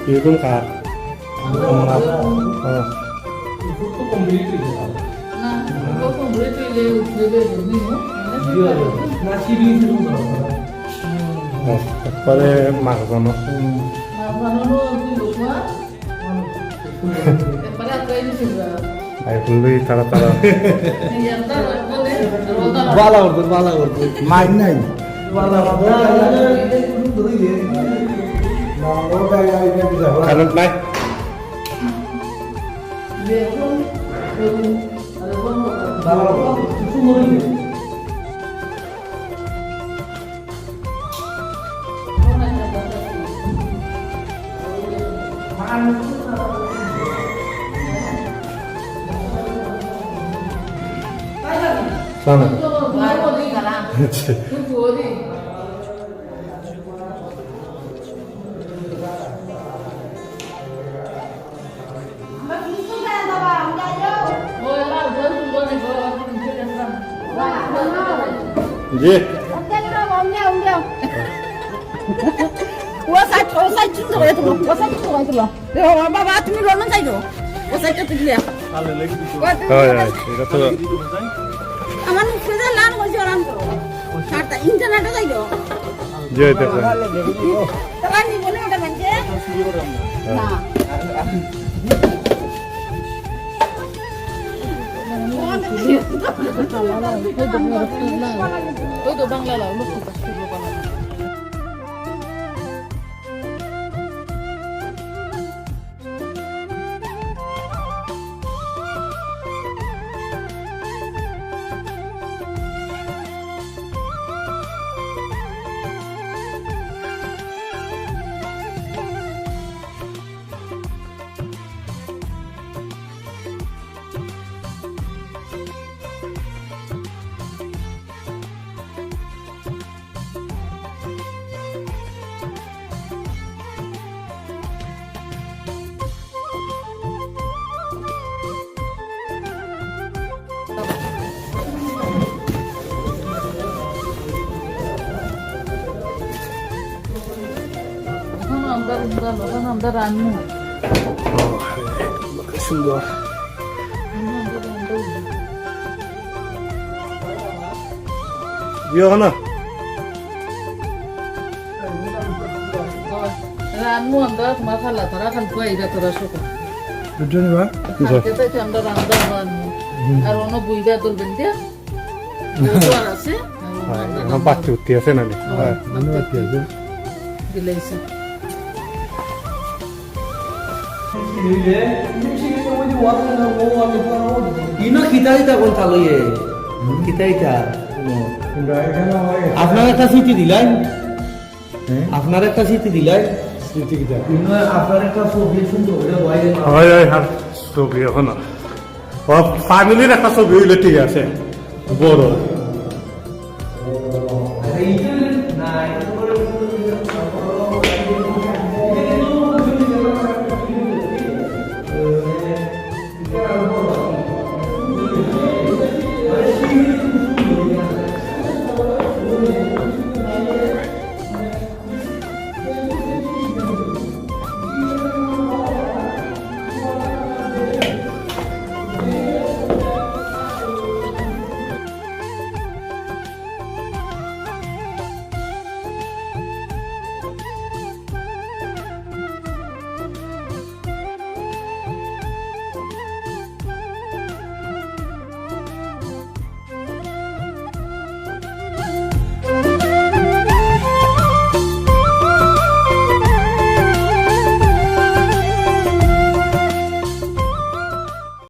이건 가. Itu pembeli itu. Nah, kalau pembeli itu dia beda ini, Iya, nasi di situ berapa? 덕발에 막아서 Mano itu lupa. Pada apa ini juga? 아이 불루이 따라따라 Yang tahu apa deh? Bala urdur. Main naik. Bala urdur. Ini dulu ya. Nah, kalau kayak ini bisa. 가는 날 Dia pun ada pun Bala urdur. Susu murni. sana baru di kalang. Itu di. 이제 ওসাই চুন্দর করে তুলো ওসাই চুন্দর করে তুলো বাবা তুমি রোলন যাইছো ওসাইটা তুলিয়া 이것도 আমার মুখে লাল হইছে আরাম করো সারটা ইন্টারনেটে যাইছো 이제 됐어 তারা নি বলে ওটা মানে না ওই তো বাংলা লাও লোক আমরা রান্না সুন্দর 이거 하나 রান্না আমরা তোমার খালা তারা খান কইরা তোরা শোক দুজনে বা খেতে আমরা রান্না বানাবো আর অন্য বুইরা তুলবেন দিয়া আর আছে 한 바퀴 웃기야 세나니 너무 웃기야 দিলাইছে Ino kita kon talo ye. Kita. আপনার একটা সিটি দিলেন আপনার একটা সিটি দিলেন সিটি কিটা ইনো আপনার একটা ছবি সুন্দর করে বাইরে হয় হয় হ্যাঁ ছবি এখন ফ্যামিলির একটা ছবি হইলে ঠিক আছে বড়